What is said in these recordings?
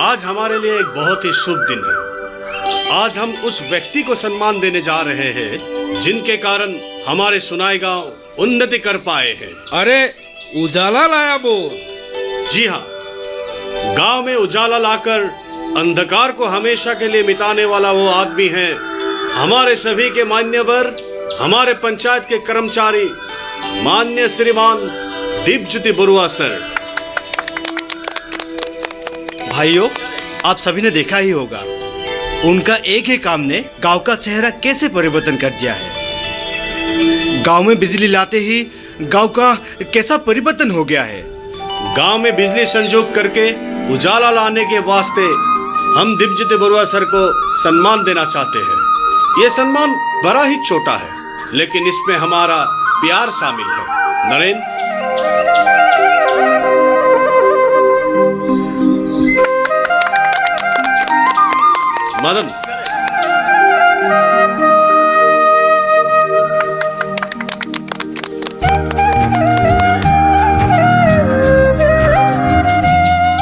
आज हमारे लिए एक बहुत ही शुभ दिन है। आज हम उस व्यक्ति को सम्मान देने जा रहे हैं जिनके कारण हमारे सुनाई गांव उन्नति कर पाए हैं। अरे उजाला लाया बोल। जी हाँ, गांव में उजाला लाकर अंधकार को हमेशा के लिए मिटाने वाला वो आदमी है हमारे सभी के मान्यवर, हमारे पंचायत के कर्मचारी, मान्य श्रीमान दीपज्योति बरुआ सर। भाइयों, आप सभी ने देखा ही होगा उनका एक ही काम ने गांव का चेहरा कैसे परिवर्तन कर दिया है। गांव में बिजली लाते ही गांव का कैसा परिवर्तन हो गया है। गांव में बिजली संयोग करके उजाला लाने के वास्ते हम दीपज्योति बरुआ सर को सम्मान देना चाहते हैं। ये सम्मान बड़ा ही छोटा है, लेकिन इसमें हमारा प्यार शामिल है। नरेंद्र, मदन,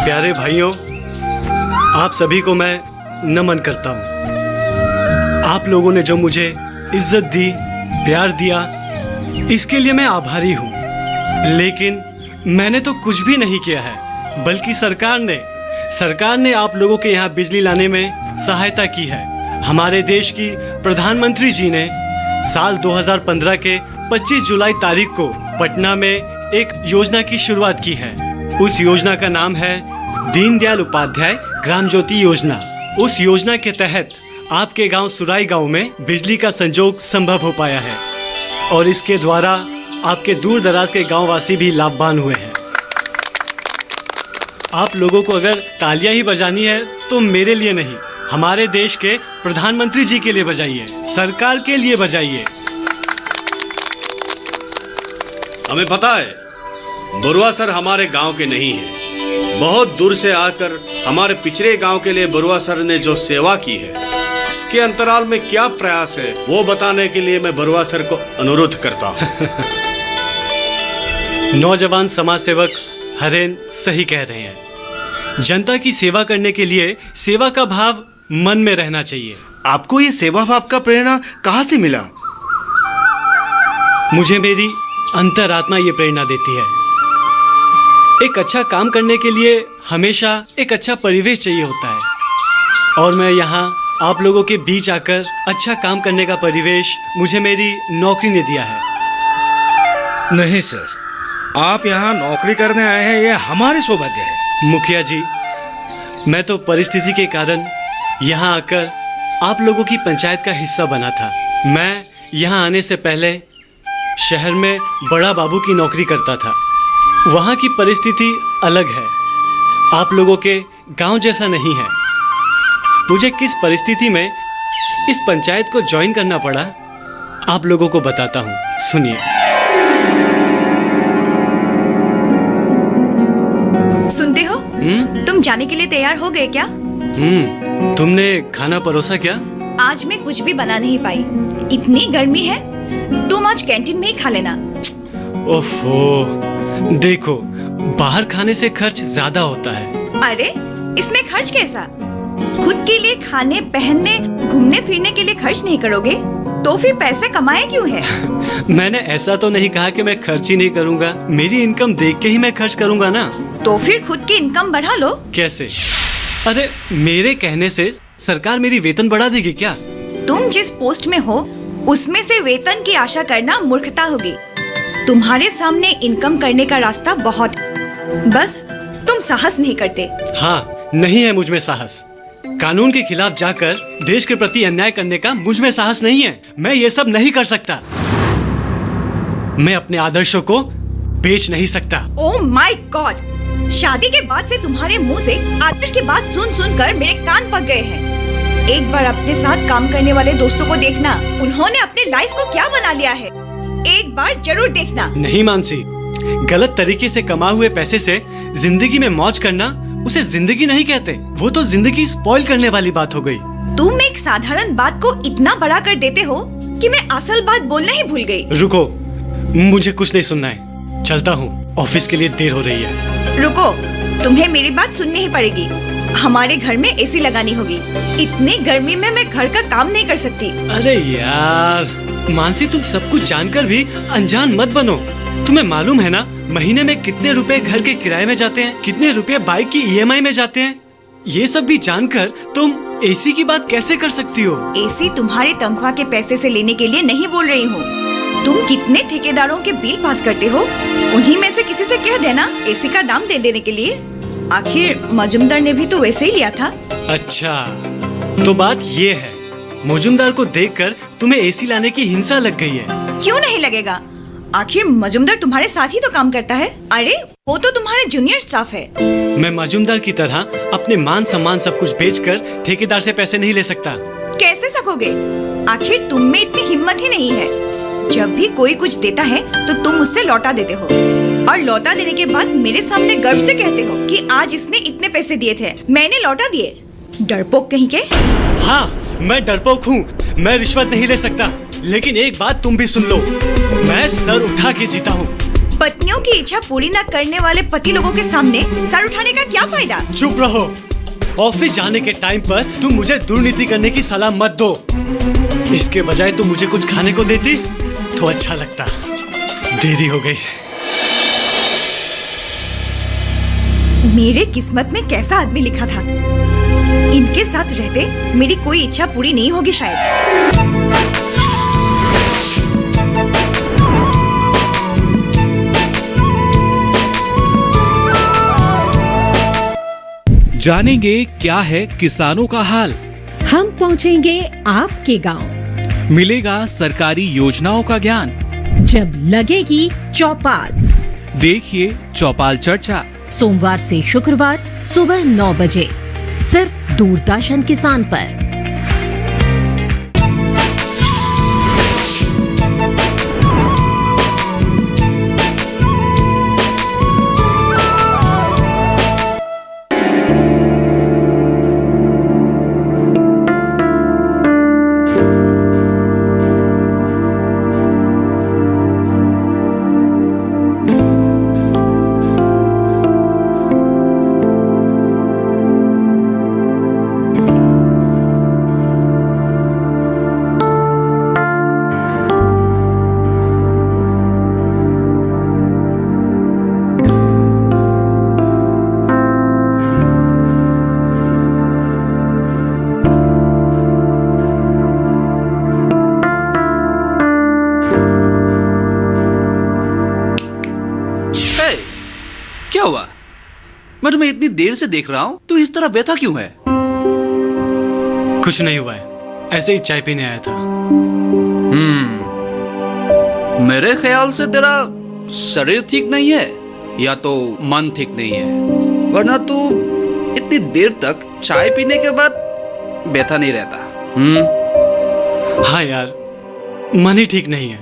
प्यारे भाइयों, आप सभी को मैं नमन करता हूँ। आप लोगों ने जो मुझे इज्जत दी, प्यार दिया, इसके लिए मैं आभारी हूँ। लेकिन मैंने तो कुछ भी नहीं किया है, बल्कि सरकार ने आप लोगों के यहाँ बिजली लाने में सहायता की है। हमारे देश की प्रधानमंत्री जी ने साल 2015 के 25 जुलाई तारीख को पटना में एक योजना की शुरुआत की है। उस योजना का नाम है दीनदयाल उपाध्याय ग्राम ज्योति योजना। उस योजना के तहत आपके गांव सुराई गांव में बिजली का संयोग संभव हो पाया है और इसके द्वारा आपके दूर दराज के गांववासी भी लाभवान हुए हैं। आप लोगों को अगर तालियां ही बजानी है तो मेरे लिए नहीं, हमारे देश के प्रधानमंत्री जी के लिए बजाइए, सरकार के लिए बजाइए। हमें पता है बरुआ सर हमारे गांव के नहीं हैं। बहुत दूर से आकर हमारे पिछड़े गांव के लिए बरुआ सर ने जो सेवा की है, इसके अंतराल में क्या प्रयास है वो बताने के लिए मैं बरुआ सर को अनुरोध करता हूँ। नौजवान समाज सेवक हरेन सही कह रहे हैं। जनता की सेवा करने के लिए सेवा का भाव मन में रहना चाहिए। आपको ये सेवा भाव का प्रेरणा कहाँ से मिला? मुझे मेरी अंतरात्मा ये प्रेरणा देती है। एक अच्छा काम करने के लिए हमेशा एक अच्छा परिवेश चाहिए होता है, और मैं यहाँ आप लोगों के बीच आकर अच्छा काम करने का परिवेश मुझे मेरी नौकरी ने दिया है। नहीं सर, आप यहाँ नौकरी करने आए हैं, ये हमारे सौभाग्य है। मुखिया जी, मैं तो परिस्थिति के कारण यहाँ आकर आप लोगों की पंचायत का हिस्सा बना था। मैं यहाँ आने से पहले शहर में बड़ा बाबू की नौकरी करता था। वहाँ की परिस्थिति अलग है, आप लोगों के गांव जैसा नहीं है। मुझे किस परिस्थिति में इस पंचायत को ज्वाइन करना पड़ा, आप लोगों को बताता हूँ, सुनिए। सुनते हो? तुम जाने के लिए तैयार हो गए क्या? तुमने खाना परोसा क्या? आज मैं कुछ भी बना नहीं पाई, इतनी गर्मी है। तुम आज कैंटीन में ही खा लेना। ओफो, देखो, बाहर खाने से खर्च ज्यादा होता है। अरे इसमें खर्च कैसा? खुद के लिए खाने, पहनने, घूमने फिरने के लिए खर्च नहीं करोगे तो फिर पैसे कमाए क्यों है? मैंने ऐसा तो नहीं कहा कि मैं खर्च ही नहीं करूंगा। मेरी इनकम देख के ही मैं खर्च करूंगा ना। तो फिर खुद की इनकम बढ़ा लो। कैसे? अरे मेरे कहने से सरकार मेरी वेतन बढ़ा देगी क्या? तुम जिस पोस्ट में हो उसमें से वेतन की आशा करना मूर्खता होगी। तुम्हारे सामने इनकम करने का रास्ता बहुत है, बस तुम साहस नहीं करते। हाँ, नहीं है मुझ में साहस। कानून के खिलाफ जाकर देश के प्रति अन्याय करने का मुझ में साहस नहीं है। मैं ये सब नहीं कर सकता। मैं अपने आदर्शों को बेच नहीं सकता। ओह माय गॉड, शादी के बाद से तुम्हारे मुंह से आदर्श की बात सुन सुन कर मेरे कान पक गए हैं। एक बार अपने साथ काम करने वाले दोस्तों को देखना, उन्होंने अपनी लाइफ को क्या बना लिया है। एक बार जरूर देखना। नहीं मानसी, गलत तरीके से कमा हुए पैसे से जिंदगी में मौज करना उसे जिंदगी नहीं कहते। वो तो जिंदगी स्पॉइल करने वाली बात हो गई। तुम एक साधारण बात को इतना बड़ा कर देते हो कि मैं असल बात बोलना ही भूल गई। रुको, मुझे कुछ नहीं सुनना है, चलता हूँ, ऑफिस के लिए देर हो रही है। रुको, तुम्हें मेरी बात सुननी ही पड़ेगी। हमारे घर में एसी लगानी होगी। इतनी गर्मी में मैं घर का काम नहीं कर सकती। अरे यार मानसी, तुम सब कुछ जानकर भी अनजान मत बनो। तुम्हें मालूम है ना महीने में कितने रुपए घर के किराए में जाते हैं, कितने रुपए बाइक की ईएमआई में जाते हैं। ये सब भी जानकर तुम एसी की बात कैसे कर सकती हो? एसी तुम्हारे तनख्वाह के पैसे से लेने के लिए नहीं बोल रही हूँ। तुम कितने ठेकेदारों के बिल पास करते हो, उन्हीं में से किसी से कह देना एसी का दाम दे देने के लिए। आखिर मजुमदार ने भी तो वैसे ही लिया था। अच्छा, तो बात ये है, मजुमदार को देखकर तुम्हें एसी लाने की हिंसा लग गई है। क्यों नहीं लगेगा? आखिर मजुमदार तुम्हारे साथ ही तो काम करता है। अरे वो तो तुम्हारे जूनियर स्टाफ है। मैं मजुमदार की तरह अपने मान सम्मान सब कुछ बेचकर ठेकेदार से पैसे नहीं ले सकता। कैसे सकोगे? आखिर तुम में इतनी हिम्मत ही नहीं है। जब भी कोई कुछ देता है तो तुम उससे लौटा देते हो, और लौटा देने के बाद मेरे सामने गर्व से कहते हो कि आज इसने इतने पैसे दिए थे, मैंने लौटा दिए। डरपोक कहीं के। हाँ, मैं डरपोक हूँ, मैं रिश्वत नहीं ले सकता। लेकिन एक बात तुम भी सुन लो, मैं सर उठा के जीता हूँ। पत्नियों की इच्छा पूरी न करने वाले पति लोगों के सामने सर उठाने का क्या फायदा? चुप रहो। ऑफिस जाने के टाइम पर तुम मुझे दुर्नीति करने की सलाह मत दो। इसके बजाय तुम मुझे कुछ खाने को देती तो अच्छा लगता। देरी हो गई। मेरे किस्मत में कैसा आदमी लिखा था। इनके साथ रहते मेरी कोई इच्छा पूरी नहीं होगी शायद। जानेंगे क्या है किसानों का हाल। हम पहुंचेंगे आपके गांव। मिलेगा सरकारी योजनाओं का ज्ञान। जब लगेगी चौपाल, देखिए चौपाल चर्चा, सोमवार से शुक्रवार सुबह 9 बजे सिर्फ दूरदर्शन किसान पर। क्या हुआ? मैं तुम्हें इतनी देर से देख रहा हूँ, तू इस तरह बैठा क्यों है? कुछ नहीं हुआ है, ऐसे ही चाय पीने आया था। मेरे ख्याल से तेरा शरीर ठीक नहीं है या तो मन ठीक नहीं है, वरना तू इतनी देर तक चाय पीने के बाद बैठा नहीं रहता। हाँ यार, मन ही ठीक नहीं है।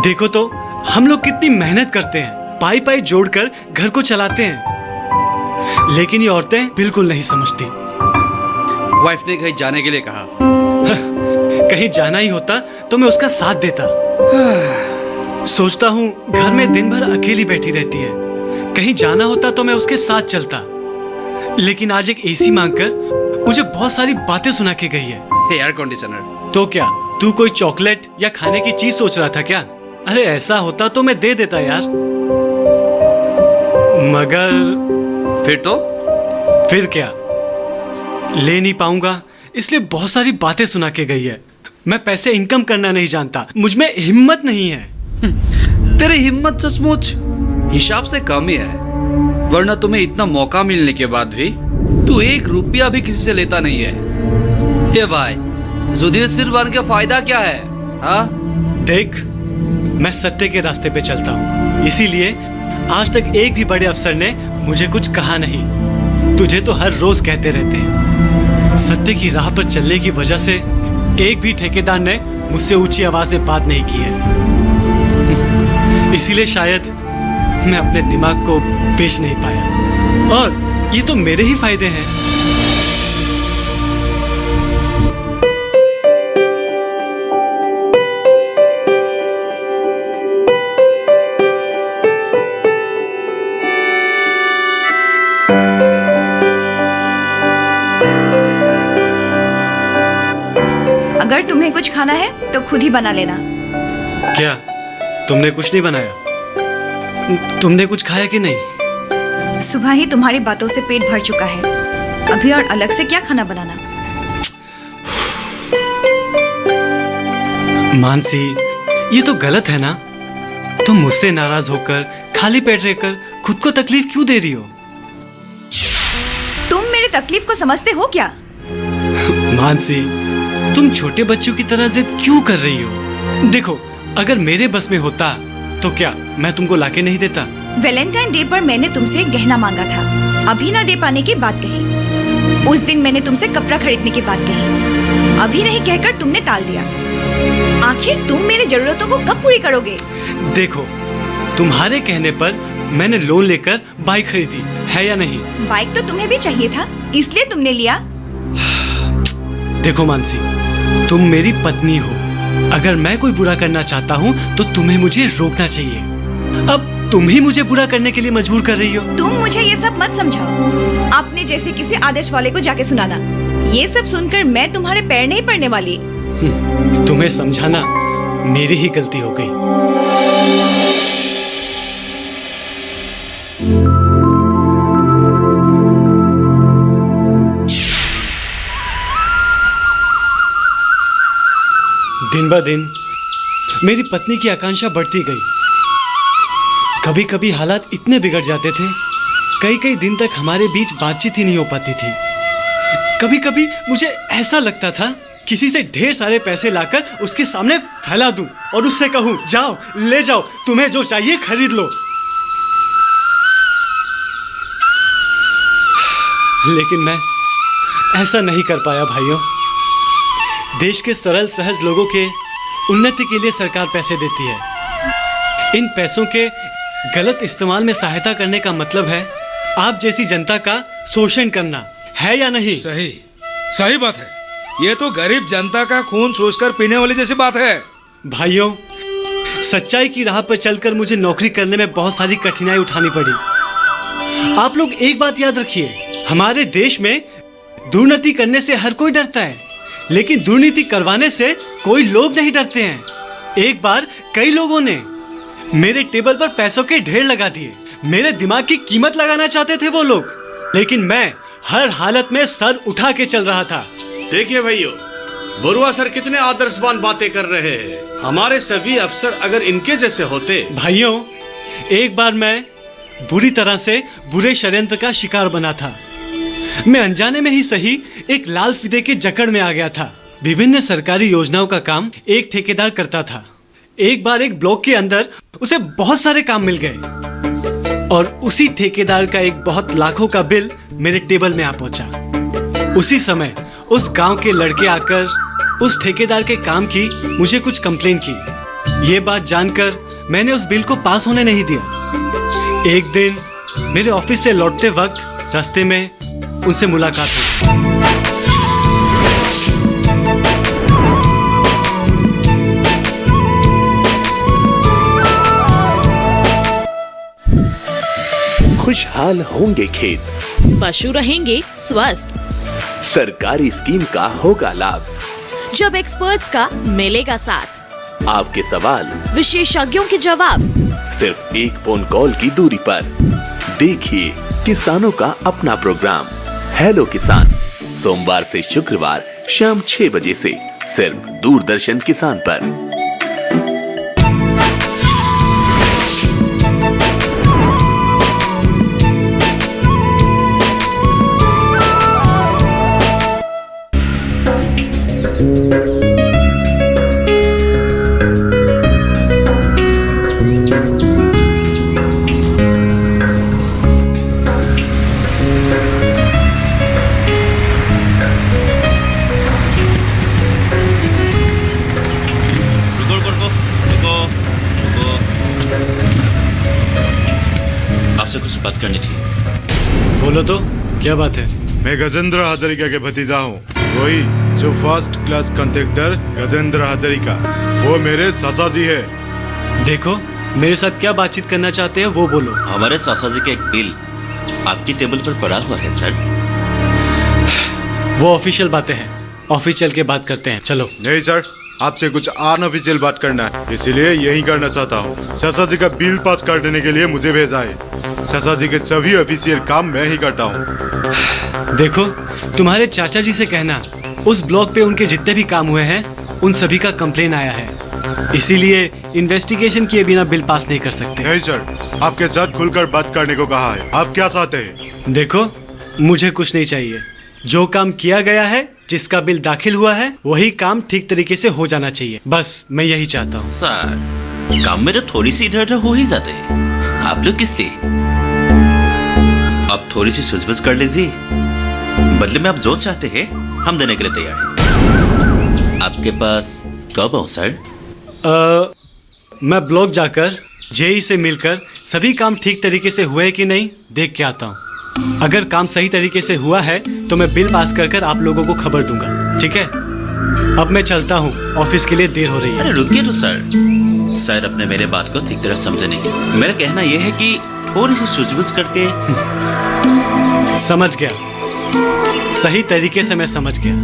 देखो तो हम लोग कितनी मेहनत करते हैं, पाई पाई जोड़कर घर को चलाते हैं, लेकिन ये औरतें बिल्कुल नहीं समझती। वाइफ ने कहीं जाने के लिए कहा। कहीं जाना ही होता तो मैं उसका साथ देता। सोचता हूँ घर में दिन भर अकेली बैठी रहती है, कहीं जाना होता तो मैं उसके साथ चलता। लेकिन आज एक एसी मांगकर मुझे बहुत सारी बातें सुना के गई है। एयर कंडीशनर तो क्या तू कोई चॉकलेट या खाने की चीज सोच रहा था क्या? अरे ऐसा होता तो मैं दे देता यार, मगर फिर क्या, ले नहीं पाऊंगा, इसलिए बहुत सारी बातें सुना के गई है। मैं पैसे इनकम करना नहीं जानता, मुझ में हिम्मत नहीं है। तेरी हिम्मत सचमुच हिसाब से कम ही है, वरना तुम्हें इतना मौका मिलने के बाद भी तू 1 रुपया भी किसी से लेता नहीं है। ये भाई जुदीर बन के फायदा क्या है? हाँ देख, मैं सत्य के रास्ते पे चलता हूँ, इसीलिए आज तक एक भी बड़े अफसर ने मुझे कुछ कहा नहीं। तुझे तो हर रोज कहते रहते हैं। सत्य की राह पर चलने की वजह से एक भी ठेकेदार ने मुझसे ऊंची आवाज में बात नहीं की है। इसीलिए शायद मैं अपने दिमाग को बेच नहीं पाया, और ये तो मेरे ही फायदे हैं। अगर तुम्हें कुछ खाना है तो खुद ही बना लेना। क्या तुमने कुछ नहीं बनाया? तुमने कुछ खाया कि नहीं? सुबह ही तुम्हारी बातों से पेट भर चुका है, अभी और अलग से क्या खाना बनाना। मानसी, ये तो गलत है ना? तुम मुझसे नाराज होकर खाली पेट रहकर खुद को तकलीफ क्यों दे रही हो? तुम मेरी तकलीफ को समझते हो क्या? मानसी, तुम छोटे बच्चों की तरह जिद क्यों कर रही हो? देखो, अगर मेरे बस में होता तो क्या मैं तुमको लाके नहीं देता? वैलेंटाइन डे पर मैंने तुमसे गहना मांगा था, अभी ना दे पाने की बात कही। उस दिन मैंने तुमसे कपड़ा खरीदने की बात कही, अभी नहीं कहकर तुमने टाल दिया। आखिर तुम मेरी जरूरतों को कब पूरी करोगे? देखो, तुम्हारे कहने पर मैंने लोन लेकर बाइक खरीदी है या नहीं? बाइक तो तुम्हें भी चाहिए था, इसलिए तुमने लिया। देखो मानसी, तुम मेरी पत्नी हो। अगर मैं कोई बुरा करना चाहता हूँ तो तुम्हें मुझे रोकना चाहिए। अब तुम ही मुझे बुरा करने के लिए मजबूर कर रही हो। तुम मुझे ये सब मत समझाओ, आपने जैसे किसी आदर्श वाले को जाके सुनाना। ये सब सुनकर मैं तुम्हारे पैर नहीं पड़ने वाली। तुम्हें समझाना मेरी ही गलती हो गई। दिन ब दिन मेरी पत्नी की आकांक्षा बढ़ती गई। कभी कभी हालात इतने बिगड़ जाते थे, कई कई दिन तक हमारे बीच बातचीत ही नहीं हो पाती थी। कभी कभी मुझे ऐसा लगता था किसी से ढेर सारे पैसे लाकर उसके सामने फैला दूं और उससे कहूं, जाओ ले जाओ, तुम्हें जो चाहिए खरीद लो। लेकिन मैं ऐसा नहीं कर पाया भाइयों। देश के सरल सहज लोगों के उन्नति के लिए सरकार पैसे देती है। इन पैसों के गलत इस्तेमाल में सहायता करने का मतलब है आप जैसी जनता का शोषण करना, है या नहीं? सही सही बात है। ये तो गरीब जनता का खून सोचकर पीने वाली जैसी बात है। भाइयों, सच्चाई की राह पर चलकर मुझे नौकरी करने में बहुत सारी कठिनाई उठानी पड़ी। आप लोग एक बात याद रखिए, हमारे देश में दुर्नीति करने से हर कोई डरता है, लेकिन दुर्नीति करवाने से कोई लोग नहीं डरते हैं। एक बार कई लोगों ने मेरे टेबल पर पैसों के ढेर लगा दिए। मेरे दिमाग की कीमत लगाना चाहते थे वो लोग, लेकिन मैं हर हालत में सर उठा के चल रहा था। देखिए भैया, बरुआ सर कितने आदर्शवान बातें कर रहे हैं। हमारे सभी अफसर अगर इनके जैसे होते। भाइयों, एक बार मैं बुरी तरह से बुरे षड्यंत्र का शिकार बना था। मैं अनजाने में ही सही एक लाल फीते के जकड़ में आ गया था। विभिन्न सरकारी योजनाओं का काम एक ठेकेदार करता था। एक बार एक ब्लॉक के अंदर उसे बहुत सारे काम मिल गए और उसी ठेकेदार का एक बहुत लाखों का बिल मेरे टेबल में आ पहुंचा। उसी समय उस गांव के लड़के आकर उस ठेकेदार के काम की मुझे कुछ कंप्लेन की। ये बात जानकर मैंने उस बिल को पास होने नहीं दिया। एक दिन मेरे ऑफिस से लौटते वक्त रास्ते में उनसे मुलाकात हुई। खुशहाल होंगे खेत, पशु रहेंगे स्वस्थ, सरकारी स्कीम का होगा लाभ, जब एक्सपर्ट्स का मिलेगा साथ, आपके सवाल विशेषज्ञों के जवाब, सिर्फ एक फोन कॉल की दूरी पर। देखिए किसानों का अपना प्रोग्राम हेलो किसान, सोमवार से शुक्रवार शाम 6 बजे से सिर्फ दूरदर्शन किसान पर। आपसे कुछ बात करनी थी। बोलो तो, क्या बात है? मैं गजेंद्र हजारिका के भतीजा हूँ, वही जो first class contractor Gajendra Hazarika, वो मेरे सासा जी है। देखो, मेरे साथ क्या बातचीत करना चाहते हैं वो बोलो। हमारे सासा जी का एक बिल आपकी टेबल पर पड़ा हुआ है सर। वो ऑफिशियल बातें हैं, ऑफिस चल के बात करते हैं, चलो। नहीं सर, आपसे कुछ अनऑफिशियल बात करना है, इसीलिए यही करना चाहता हूँ। चाचा जी का बिल पास कर देने के लिए मुझे भेजा है। चाचा जी के सभी ऑफिशियल काम मैं ही करता हूँ। देखो, तुम्हारे चाचा जी से कहना उस ब्लॉक पे उनके जितने भी काम हुए हैं उन सभी का कंप्लेन आया है, इसीलिए इन्वेस्टिगेशन किए बिना बिल पास नहीं कर सकते। नहीं सर, आपके साथ खुलकर बात करने को कहा है। आप क्या चाहते हैं? देखो, मुझे कुछ नहीं चाहिए। जो काम किया गया है, जिसका बिल दाखिल हुआ है, वही काम ठीक तरीके से हो जाना चाहिए। बस मैं यही चाहता हूँ। सर, काम में तो थोड़ी सी इधर उधर हो ही जाते हैं। आप लोग किस लिए? आप थोड़ी सी सुझबुझ कर लीजिए, बदले में आप जो चाहते हैं हम देने के लिए तैयार हैं। आपके पास कब आओ सर? मैं ब्लॉक जाकर जेई से मिलकर सभी काम ठीक तरीके से हुए कि नहीं देख के आता हूँ। अगर काम सही तरीके से हुआ है तो मैं बिल पास कर कर आप लोगों को खबर दूंगा, ठीक है? अब मैं चलता हूँ, ऑफिस के लिए देर हो रही है। अरे रुकिए तो सर अपने मेरे बात को ठीक तरह समझे नहीं। मेरा कहना यह है कि थोड़ी सी सूझबूझ करके। समझ गया, सही तरीके से मैं समझ गया,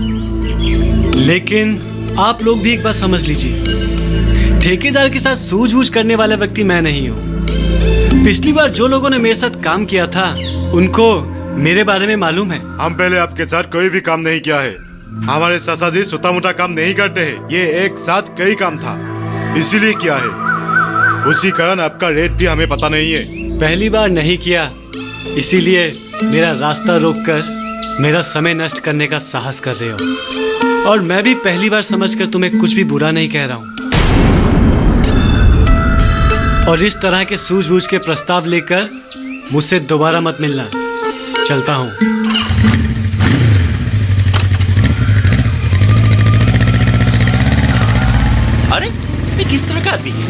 लेकिन आप लोग भी एक बात समझ लीजिए, ठेकेदार के साथ सूझबूझ करने वाला व्यक्ति मैं नहीं हूँ। पिछली बार जो लोगों ने मेरे साथ काम किया था उनको मेरे बारे में मालूम है। हम पहले आपके साथ कोई भी काम नहीं किया है। हमारे चाचा जी छोटा मोटा काम नहीं करते हैं, ये एक साथ कई काम था, इसीलिए किया है। उसी कारण आपका रेट भी हमें पता नहीं है। पहली बार नहीं किया, इसीलिए मेरा रास्ता रोककर मेरा समय नष्ट करने का साहस कर रहे हो, और मैं भी पहली बार समझकर तुम्हें कुछ भी बुरा नहीं कह रहा हूँ। और इस तरह के सूझबूझ के प्रस्ताव लेकर मुझसे दोबारा मत मिलना। चलता हूँ। अरे ये किस तरह का आदमी है?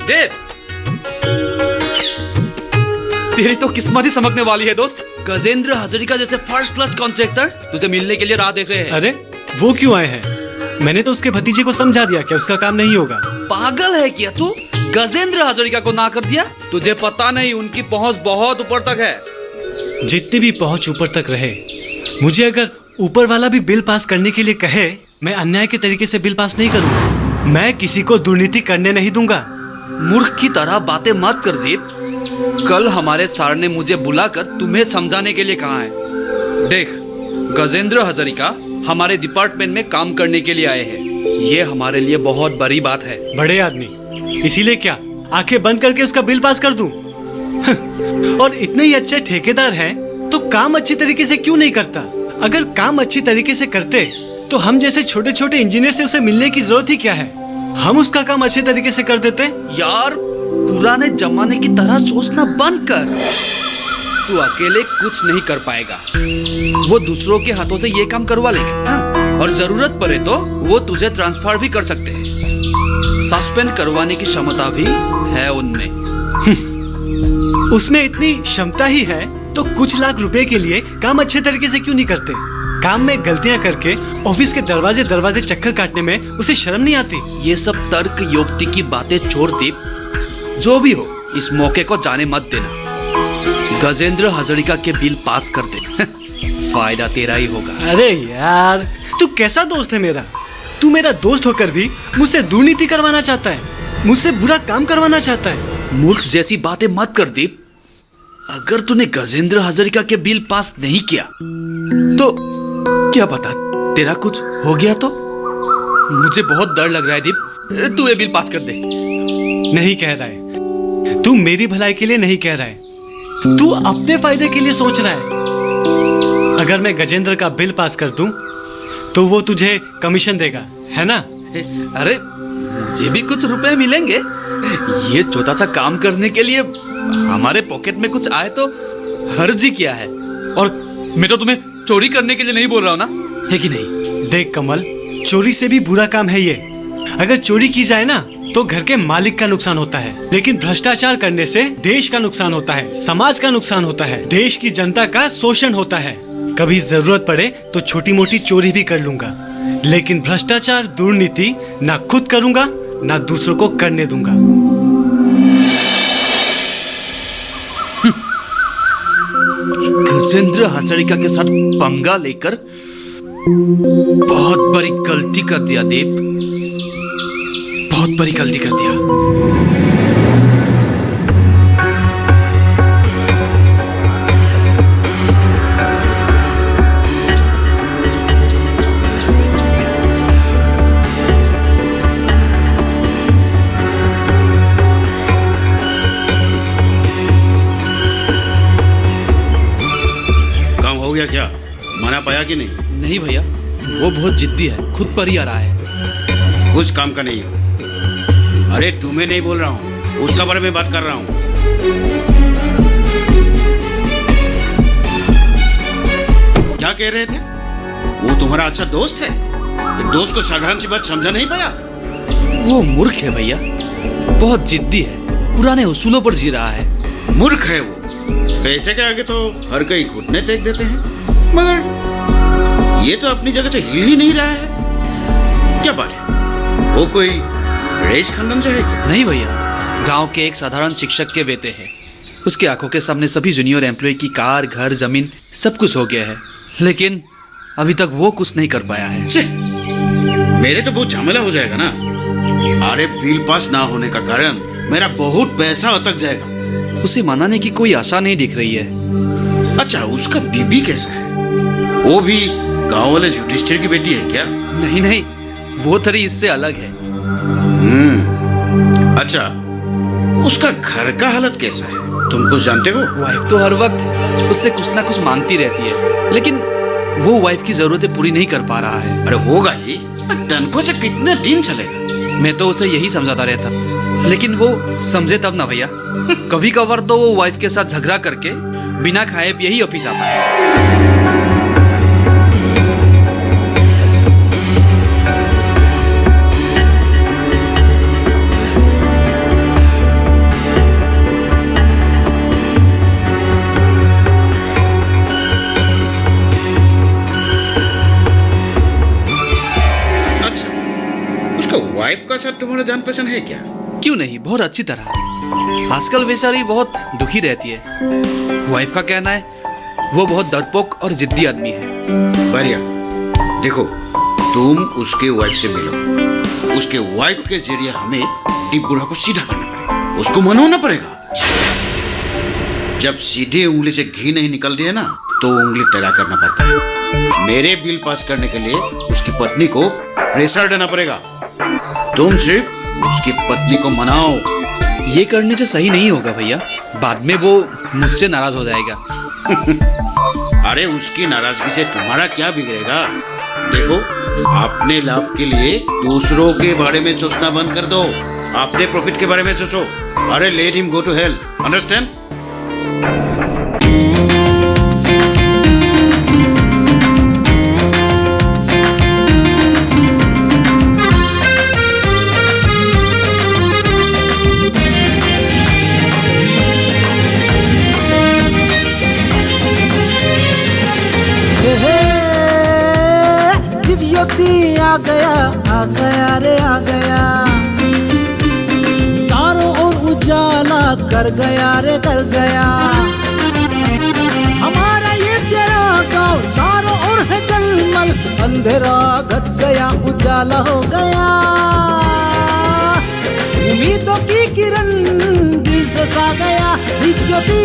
देव, तेरी तो किस्मत ही चमकने वाली है दोस्त। गजेंद्र हजारिका जैसे फर्स्ट क्लास कॉन्ट्रैक्टर तुझे मिलने के लिए राह देख रहे हैं। अरे वो क्यों आए हैं? मैंने तो उसके भतीजे को समझा दिया कि उसका काम नहीं होगा। पागल है क्या तू? गजेंद्र हजारिका को ना कर दिया? तुझे पता नहीं उनकी पहुंच बहुत ऊपर तक है। जितनी भी पहुंच ऊपर तक रहे, मुझे अगर ऊपर वाला भी बिल पास करने के लिए कहे, मैं अन्याय के तरीके से बिल पास नहीं करूंगा। मैं किसी को दुर्नीति करने नहीं दूंगा। मूर्ख की तरह बातें मत कर दीप। कल हमारे सर ने मुझे बुलाकर तुम्हें समझाने के लिए कहा है। देख, गजेंद्र हजारिका हमारे डिपार्टमेंट में काम करने के लिए आए हैं। ये हमारे लिए बहुत बड़ी बात है। बड़े आदमी, इसीलिए क्या आंखें बंद करके उसका बिल पास कर दूं? और इतने ही अच्छे ठेकेदार हैं तो काम अच्छी तरीके से क्यों नहीं करता? अगर काम अच्छी तरीके से करते तो हम जैसे छोटे छोटे इंजीनियर से उसे मिलने की जरूरत ही क्या है? हम उसका काम अच्छे तरीके से कर देते। यार, पुराने जमाने की तरह सोचना बंद कर। तू अकेले कुछ नहीं कर पाएगा। वो दूसरों के हाथों से ये काम करवा लेगा, हाँ? और जरूरत पड़े तो वो तुझे ट्रांसफर भी कर सकते हैं। सस्पेंड करवाने की क्षमता भी है उनमें। उसमें इतनी क्षमता ही है तो कुछ लाख रुपए के लिए काम अच्छे तरीके से क्यों नहीं करते? काम में गलतियां करके ऑफिस के दरवाजे चक्कर काटने में उसे शर्म नहीं आती? ये सब तर्क युक्ति की बातें छोड़ दीप। जो भी हो, इस मौके को जाने मत देना। गजेंद्र हजारिका के बिल पास कर दे। फायदा तेरा ही होगा। अरे यार, तू कैसा दोस्त है मेरा? तू मेरा दोस्त होकर भी मुझसे दुर्नीति करवाना चाहता है, मुझसे बुरा काम करवाना चाहता है। मूर्ख जैसी बातें मत कर दीप। अगर तूने गजेंद्र हजारिका के बिल पास नहीं किया तो क्या पता तेरा कुछ हो गया तो? मुझे बहुत डर लग रहा है दीप। तू ये बिल पास कर दे। नहीं कह रहा है, तू मेरी भलाई के लिए नहीं कह रहा है, तू अपने फायदे के लिए सोच रहा है। अगर मैं गजेंद्र का बिल पास कर दूं तो वो तुझे कमीशन देगा, है ना? अरे मुझे भी कुछ रुपए मिलेंगे। ये छोटा सा काम करने के लिए हमारे पॉकेट में कुछ आए तो हर्ज ही क्या है। और मैं तो तुम्हें चोरी करने के लिए नहीं बोल रहा हूँ ना, है कि नहीं? देख कमल, चोरी से भी बुरा काम है ये। अगर चोरी की जाए ना तो घर के मालिक का नुकसान होता है, लेकिन भ्रष्टाचार करने से देश का नुकसान होता है, समाज का नुकसान होता है, देश की जनता का शोषण होता है। कभी जरूरत पड़े तो छोटी मोटी चोरी भी कर लूंगा, लेकिन भ्रष्टाचार, दुर्नीति ना खुद करूंगा ना दूसरों को करने दूंगा। गजेंद्र हजारिका के साथ पंगा लेकर बहुत बड़ी गलती कर दिया देव, बहुत बड़ी गलती कर दिया। क्या मना पाया कि नहीं? नहीं भैया, वो बहुत जिद्दी है, खुद पर ही आ रहा है। कुछ काम का नहीं है। अरे तुम्हें नहीं बोल रहा हूँ, उसका बारे में बात कर रहा हूँ। क्या कह रहे थे? वो तुम्हारा अच्छा दोस्त है? दोस्त को साधारण सी बात समझा नहीं पाया? वो मूर्ख है भैया, बहुत जिद्दी है, पुराने उसूलों पर जी रहा है। मूर्ख है वो, पैसे के आगे तो हर कोई घुटने टेक देते हैं, मगर ये तो अपनी जगह से हिल ही नहीं रहा है। क्या बात है, वो कोई रेस खानदान से है क्या? नहीं भैया, गांव के एक साधारण शिक्षक के बेटे हैं। उसके आंखों के सामने सभी जूनियर एम्प्लॉय की कार, घर, जमीन सब कुछ हो गया है, लेकिन अभी तक वो कुछ नहीं कर पाया है। मेरे तो बहुत झमेला हो जाएगा ना। अरे बिल पास ना होने का कारण मेरा बहुत पैसा अटक जाएगा। उसे मनाने की कोई आशा नहीं दिख रही है। अच्छा, उसका बीबी कैसा है? वो भी गांव वाले युधिष्ठिर की बेटी है क्या? नहीं नहीं, वो थोड़ी इससे अलग है। अच्छा, उसका घर का हालत कैसा है, तुम कुछ जानते हो? वाइफ तो हर वक्त उससे कुछ ना कुछ मांगती रहती है, लेकिन वो वाइफ की जरूरतें पूरी नहीं कर पा रहा है। अरे होगा ही, तनख्वाह से कितने दिन चलेगा? मैं तो उसे यही समझाता रहता, लेकिन वो समझे तब ना भैया। कभी कभार तो वो वाइफ के साथ झगड़ा करके बिना खाए पिए ही ऑफिस आता है। अच्छा, उसका वाइफ का साथ तुम्हारा जान पहचान है क्या? क्यों नहीं, बहुत अच्छी तरह। आजकल बेचारी बहुत दुखी रहती है। वाइफ का कहना है वो बहुत डरपोक और जिद्दी आदमी है। बढ़िया, देखो तुम उसके वाइफ से मिलो। उसके वाइफ के जरिए हमें टिब्बुरा को सीधा करना पड़ेगा, उसको मनाना पड़ेगा। जब सीधे उंगली से घी नहीं निकल दिया ना, तो उंगली टेढ़ा करना पड़ता है। मेरे बिल पास करने के लिए उसकी पत्नी को प्रेशर देना पड़ेगा। तुम सिर्फ उसकी पत्नी को मनाओ। ये करने से सही नहीं होगा भैया, बाद में वो मुझसे नाराज हो जाएगा। अरे उसकी नाराजगी से तुम्हारा क्या बिगड़ेगा? देखो, अपने लाभ के लिए दूसरों के बारे में सोचना बंद कर दो, अपने प्रॉफिट के बारे में सोचो। अरे let him go to hell, understand? आ गया रे आ गया, सारों ओर उजाला कर गया रे कर गया। हमारा ये तेरा गाँव सारों ओर है जलमल, अंधेरा घट गया उजाला हो गया। उम्मीदों की किरण दिल से सा गया, ज्योति